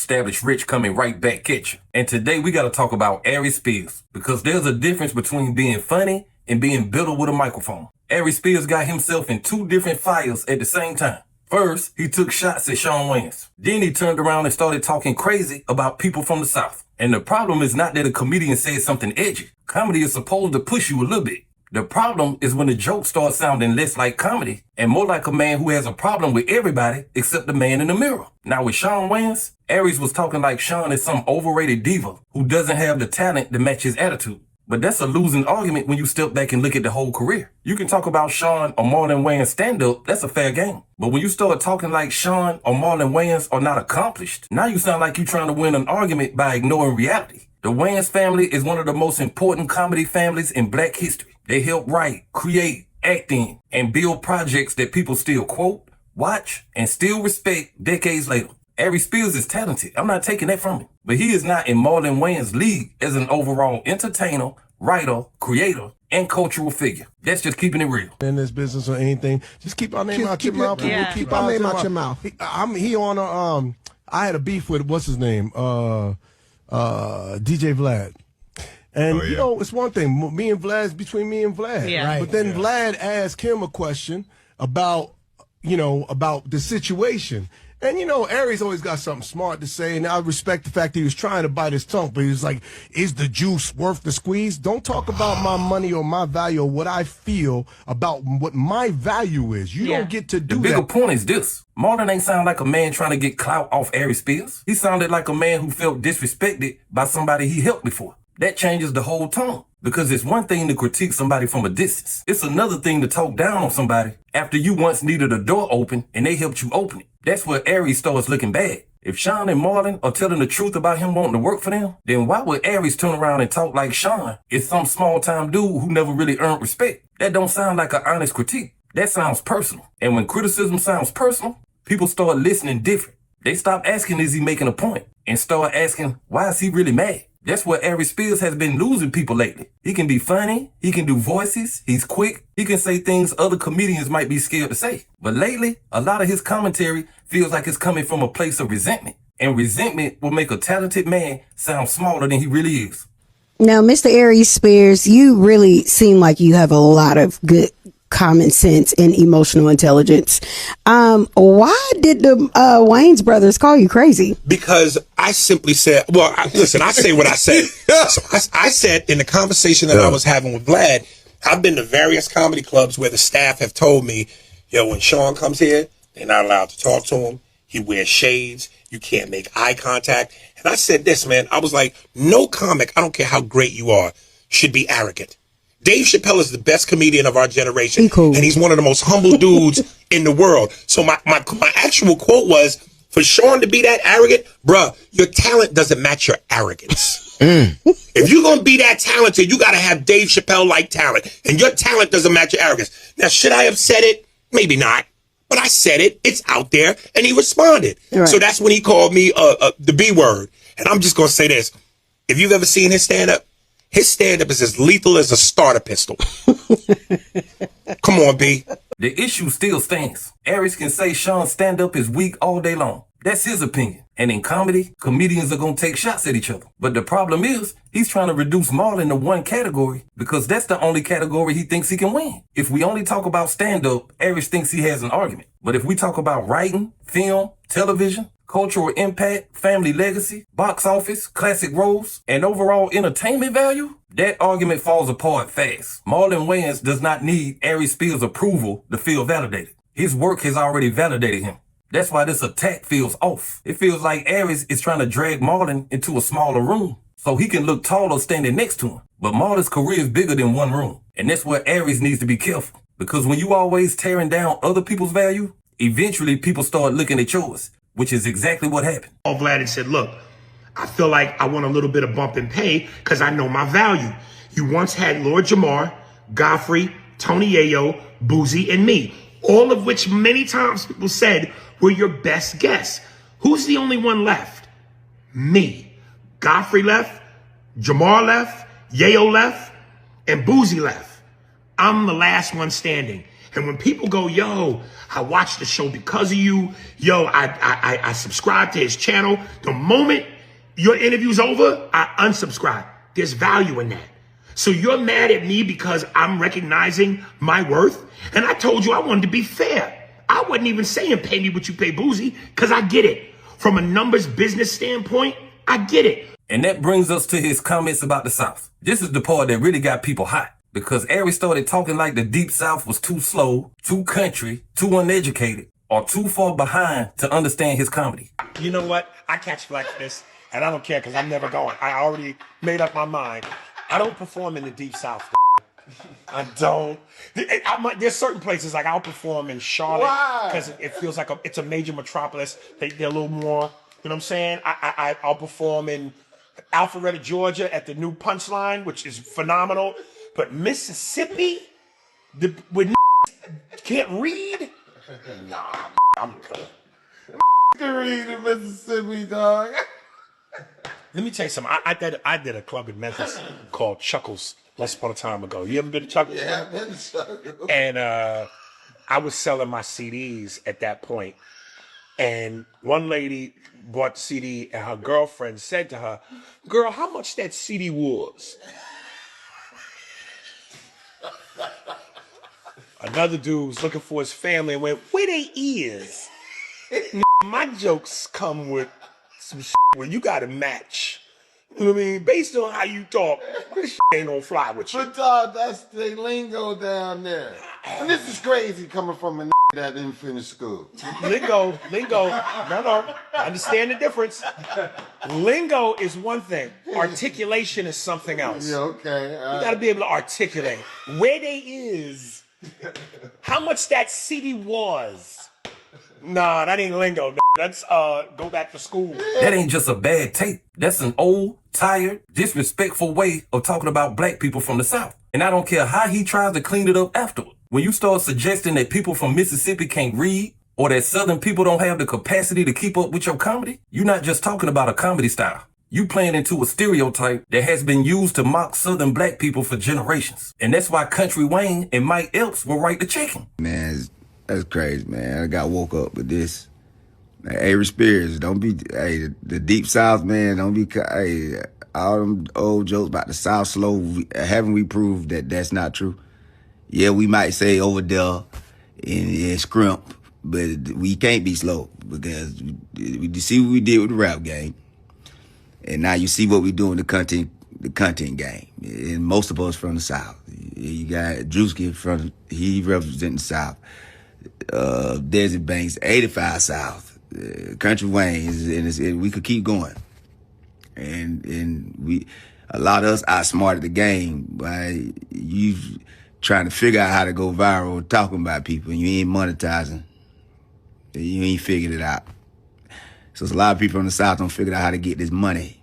established rich coming right back at you. And today we gotta talk about Aries Spears, because there's a difference between being funny and being bitter with a microphone. Aries Spears got himself in two different fires at the same time. First, he took shots at Shawn Wayans. Then he turned around and started talking crazy about people from the South. And the problem is not that a comedian said something edgy. Comedy is supposed to push you a little bit. The problem is when the joke starts sounding less like comedy and more like a man who has a problem with everybody except the man in the mirror. Now with Shawn Wayans, Aries was talking like Shawn is some overrated diva who doesn't have the talent to match his attitude. But that's a losing argument when you step back and look at the whole career. You can talk about Shawn or Marlon Wayans stand-up, that's a fair game. But when you start talking like Shawn or Marlon Wayans are not accomplished, now you sound like you're trying to win an argument by ignoring reality. The Wayans family is one of the most important comedy families in Black history. They help write, create, act in, and build projects that people still quote, watch, and still respect decades later. Aries Spears is talented. I'm not taking that from him. But he is not in Marlon Wayans' league as an overall entertainer, writer, creator, and cultural figure. That's just keeping it real. In this business or anything, just keep our name out your mouth. Keep our name out your mouth. He on a, I had a beef with, what's his name? DJ Vlad. And, you know, it's one thing, between me and Vlad. Yeah. Right. But then Vlad asked him a question about, about the situation. And, Aries always got something smart to say, and I respect the fact that he was trying to bite his tongue, but he was like, is the juice worth the squeeze? Don't talk about my money or my value or what I feel about what my value is. You don't get to do that. The bigger point is this. Marlon ain't sound like a man trying to get clout off Aries Spears. He sounded like a man who felt disrespected by somebody he helped before. That changes the whole tone. Because it's one thing to critique somebody from a distance. It's another thing to talk down on somebody after you once needed a door open and they helped you open it. That's where Aries starts looking bad. If Shawn and Marlon are telling the truth about him wanting to work for them, then why would Aries turn around and talk like Shawn is some small-time dude who never really earned respect? That don't sound like an honest critique. That sounds personal. And when criticism sounds personal, people start listening different. They stop asking, is he making a point? And start asking, why is he really mad? That's where Aries Spears has been losing people lately. He can be funny, he can do voices, he's quick, he can say things other comedians might be scared to say. But lately, a lot of his commentary feels like it's coming from a place of resentment. And resentment will make a talented man sound smaller than he really is. Now, Mr. Aries Spears, you really seem like you have a lot of good common sense and emotional intelligence. Why did the Wayans brothers call you crazy? Because I simply said, listen, I say what I said. So I said in the conversation that I was having with Vlad, I've been to various comedy clubs where the staff have told me, when Shawn comes here, they're not allowed to talk to him. He wears shades. You can't make eye contact. And I said this, man, I was like, no comic, I don't care how great you are, should be arrogant. Dave Chappelle is the best comedian of our generation, and he's one of the most humble dudes in the world. So my actual quote was, for Shawn to be that arrogant, bruh, your talent doesn't match your arrogance. If you're going to be that talented, you got to have Dave Chappelle-like talent, and your talent doesn't match your arrogance. Now, should I have said it? Maybe not. But I said it. It's out there, and he responded. Right. So that's when he called me the B word. And I'm just going to say this. If you've ever seen his stand-up is as lethal as a starter pistol. Come on, B. The issue still stands. Aries can say Shawn's stand-up is weak all day long. That's his opinion. And in comedy, comedians are going to take shots at each other. But the problem is, he's trying to reduce Marlon to one category because that's the only category he thinks he can win. If we only talk about stand-up, Aries thinks he has an argument. But if we talk about writing, film, television, cultural impact, family legacy, box office, classic roles, and overall entertainment value, that argument falls apart fast. Marlon Wayans does not need Aries Spears' approval to feel validated. His work has already validated him. That's why this attack feels off. It feels like Aries is trying to drag Marlon into a smaller room so he can look taller standing next to him. But Marlon's career is bigger than one room. And that's where Aries needs to be careful. Because when you always tearing down other people's value, eventually people start looking at yours, which is exactly what happened. Vlad and said, look, I feel like I want a little bit of bump in pay because I know my value. You once had Lord Jamar, Godfrey, Tony Yayo, Boozy, and me, all of which many times people said were your best guests. Who's the only one left? Me. Godfrey left, Jamar left, Yayo left, and Boozy left. I'm the last one standing. And when people go, yo, I watched the show because of you, yo, I subscribe to his channel, the moment your interview's over, I unsubscribe. There's value in that. So you're mad at me because I'm recognizing my worth? And I told you I wanted to be fair. I wasn't even saying pay me what you pay Boozy, because I get it. From a numbers business standpoint, I get it. And that brings us to his comments about the South. This is the part that really got people hot, because Aries started talking like the Deep South was too slow, too country, too uneducated, or too far behind to understand his comedy. You know what? I catch flack for this, and I don't care because I'm never going. I already made up my mind. I don't perform in the Deep South. I don't. There's certain places, like I'll perform in Charlotte because it feels like it's a major metropolis. They're a little more, you know what I'm saying? I'll perform in Alpharetta, Georgia at the new Punchline, which is phenomenal. But Mississippi, with can't read? Nah, I'm good. Can read in Mississippi, dog. Let me tell you something. I did a club in Memphis called Chuckles once upon a time ago. You ever been to Chuckles? Yeah, I've been to Chuckles. And I was selling my CDs at that point. And one lady bought the CD, and her girlfriend said to her, "Girl, how much that CD was?" Another dude was looking for his family and went, "Where they is?" My jokes come with some shit where you gotta match. You know what I mean? Based on how you talk, this shit ain't gonna fly with you. But dog, that's the lingo down there. And this is crazy coming from a that didn't finish school. Lingo. No. Understand the difference. Lingo is one thing. Articulation is something else. Yeah, okay. You gotta be able to articulate. Where they is, how much that CD was. Nah, that ain't lingo. That's go back to school. That ain't just a bad tape. That's an old, tired, disrespectful way of talking about black people from the South. And I don't care how he tries to clean it up afterward. When you start suggesting that people from Mississippi can't read, or that Southern people don't have the capacity to keep up with your comedy, you're not just talking about a comedy style. You playing into a stereotype that has been used to mock Southern black people for generations. And that's why Country Wayne and Mike Epps will write the check. Man, that's crazy, man. I got woke up with this. Aries Spears, don't be, hey, the Deep South, man, don't be, hey, all them old jokes about the South slow, haven't we proved that that's not true? Yeah, we might say over there in Scrimp, but we can't be slow because we see what we did with the rap game. And now you see what we do in the content game. And most of us from the South. You got Drewski he represents the South. Desert Banks, 85 South, Country Wayans, and we could keep going. And we, a lot of us outsmarted the game by you trying to figure out how to go viral talking about people, and you ain't monetizing. You ain't figured it out. So a lot of people in the South don't figure out how to get this money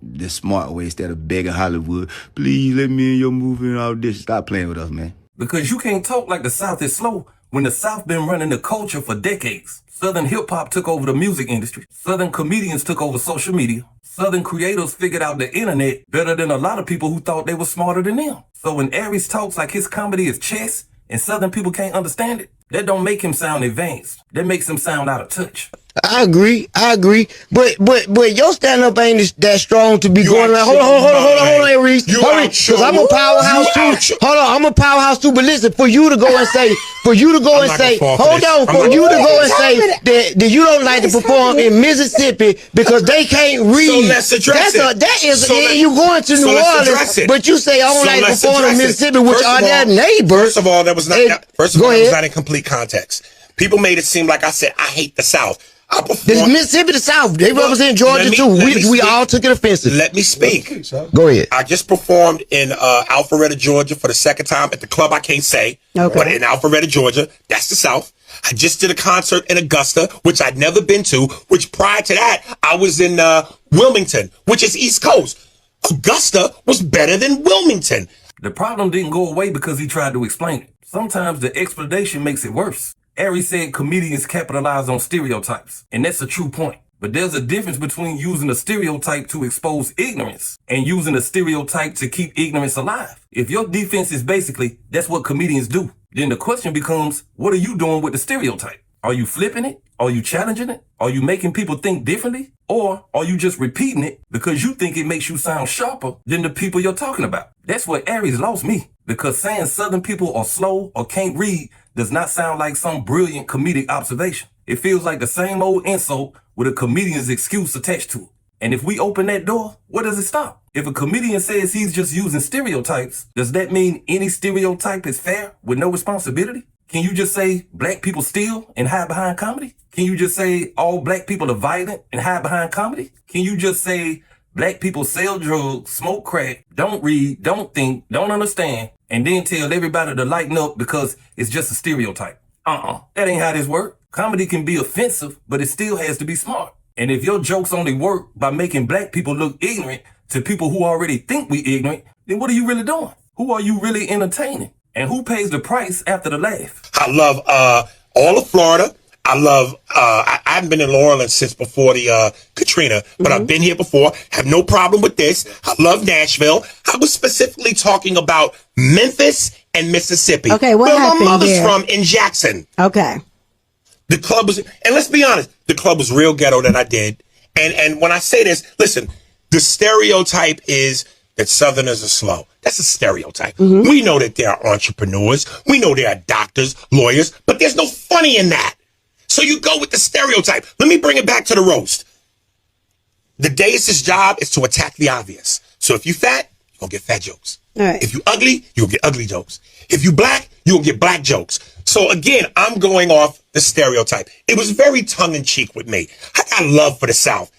the smart way instead of begging Hollywood, please let me in your movie and all this. Stop playing with us, man. Because you can't talk like the South is slow when the South been running the culture for decades. Southern hip-hop took over the music industry. Southern comedians took over social media. Southern creators figured out the internet better than a lot of people who thought they were smarter than them. So when Aries talks like his comedy is chess and Southern people can't understand it, that don't make him sound advanced. That makes him sound out of touch. I agree. But your stand-up ain't that strong to be going around. Hold on, Aries. Because I'm a powerhouse too. Hold on, I'm a powerhouse too. But listen, for you to go and say, that you don't like to perform in Mississippi because they can't read. So let's address it. You going to New Orleans, but you say I don't like to perform in Mississippi, which are their neighbors. First of all, that was not in complete context. People made it seem like I said I hate the South. This Mississippi, the South, they represent Georgia too. We all took it offensive. Let me speak. Go ahead. I just performed in Alpharetta, Georgia for the second time at the club I can't say. Okay. But in Alpharetta, Georgia, that's the South. I just did a concert in Augusta, which I'd never been to, which prior to that, I was in Wilmington, which is East Coast. Augusta was better than Wilmington. The problem didn't go away because he tried to explain it. Sometimes the explanation makes it worse. Aries said comedians capitalize on stereotypes, and that's a true point. But there's a difference between using a stereotype to expose ignorance and using a stereotype to keep ignorance alive. If your defense is basically, that's what comedians do, then the question becomes, what are you doing with the stereotype? Are you flipping it? Are you challenging it? Are you making people think differently? Or are you just repeating it because you think it makes you sound sharper than the people you're talking about? That's where Aries lost me, because saying Southern people are slow or can't read does not sound like some brilliant comedic observation. It feels like the same old insult with a comedian's excuse attached to it. And if we open that door, where does it stop? If a comedian says he's just using stereotypes, does that mean any stereotype is fair with no responsibility? Can you just say black people steal and hide behind comedy? Can you just say all black people are violent and hide behind comedy? Can you just say black people sell drugs, smoke crack, don't read, don't think, don't understand, and then tell everybody to lighten up because it's just a stereotype? That ain't how this works. Comedy can be offensive, but it still has to be smart. And if your jokes only work by making black people look ignorant to people who already think we ignorant, then what are you really doing? Who are you really entertaining? And who pays the price after the laugh? I love all of Florida. I love, I haven't been in New Orleans since before the Katrina, but I've been here before. Have no problem with this. I love Nashville. I was specifically talking about Memphis and Mississippi. Okay, what where happened my mother's there? from in Jackson. Okay. The club was, and let's be honest, the club was real ghetto that I did. And when I say this, listen, the stereotype is that Southerners are slow. That's a stereotype. We know that there are entrepreneurs. We know there are doctors, lawyers, but there's no funny in that. So you go with the stereotype. Let me bring it back to the roast. The Deist's job is to attack the obvious. So if you fat, you're going to get fat jokes. All right. If you ugly, you'll get ugly jokes. If you black, you'll get black jokes. So again, I'm going off the stereotype. It was very tongue-in-cheek with me. I got love for the South.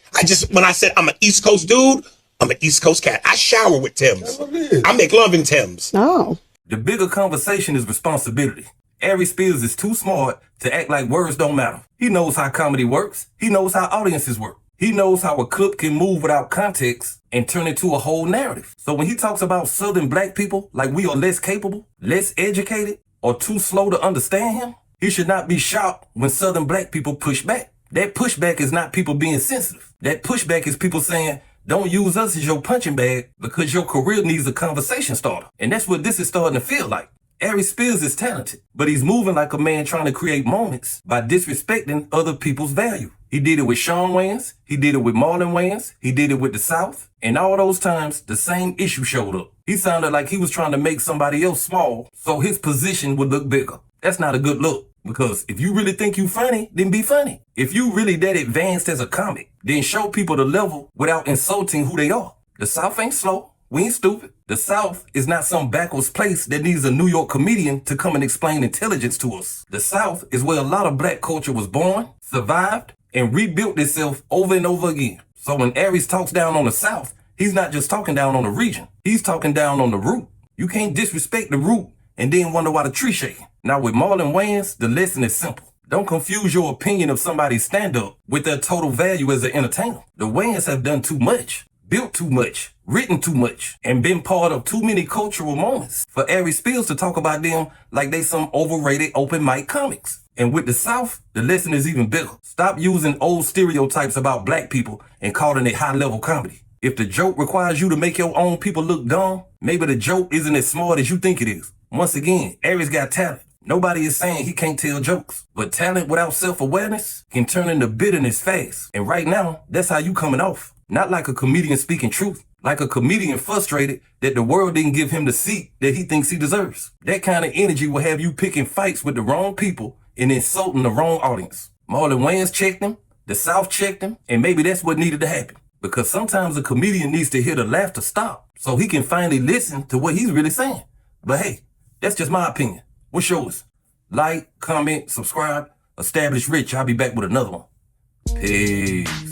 When I said I'm an East Coast dude, I'm an East Coast cat. I shower with Timbs. I make love in Timbs. Oh. The bigger conversation is responsibility. Aries Spears is too smart to act like words don't matter. He knows how comedy works. He knows how audiences work. He knows how a clip can move without context and turn into a whole narrative. So when he talks about Southern black people like we are less capable, less educated, or too slow to understand him, he should not be shocked when Southern black people push back. That pushback is not people being sensitive. That pushback is people saying, don't use us as your punching bag because your career needs a conversation starter. And that's what this is starting to feel like. Aries Spears is talented, but he's moving like a man trying to create moments by disrespecting other people's value. He did it with Shawn Wayans, he did it with Marlon Wayans, he did it with the South, and all those times the same issue showed up. He sounded like he was trying to make somebody else small so his position would look bigger. That's not a good look, because if you really think you funny, then be funny. If you really that advanced as a comic, then show people the level without insulting who they are. The South ain't slow. We ain't stupid. The South is not some backwards place that needs a New York comedian to come and explain intelligence to us. The South is where a lot of black culture was born, survived, and rebuilt itself over and over again. So when Aries talks down on the South, he's not just talking down on the region. He's talking down on the root. You can't disrespect the root and then wonder why the tree shaking. Now with Marlon Wayans, the lesson is simple. Don't confuse your opinion of somebody's stand-up with their total value as an entertainer. The Wayans have done too much, built too much, written too much, and been part of too many cultural moments for Aries Spears to talk about them like they some overrated open mic comics. And with the South, the lesson is even bigger. Stop using old stereotypes about black people and calling it high-level comedy. If the joke requires you to make your own people look dumb, maybe the joke isn't as smart as you think it is. Once again, Aries got talent. Nobody is saying he can't tell jokes, but talent without self-awareness can turn into bitterness fast. And right now, that's how you coming off. Not like a comedian speaking truth, like a comedian frustrated that the world didn't give him the seat that he thinks he deserves. That kind of energy will have you picking fights with the wrong people and insulting the wrong audience. Marlon Wayans checked him, the South checked him, and maybe that's what needed to happen. Because sometimes a comedian needs to hear the laughter stop so he can finally listen to what he's really saying. But hey, that's just my opinion. What's yours? Like, comment, subscribe. Established Rich. I'll be back with another one. Peace.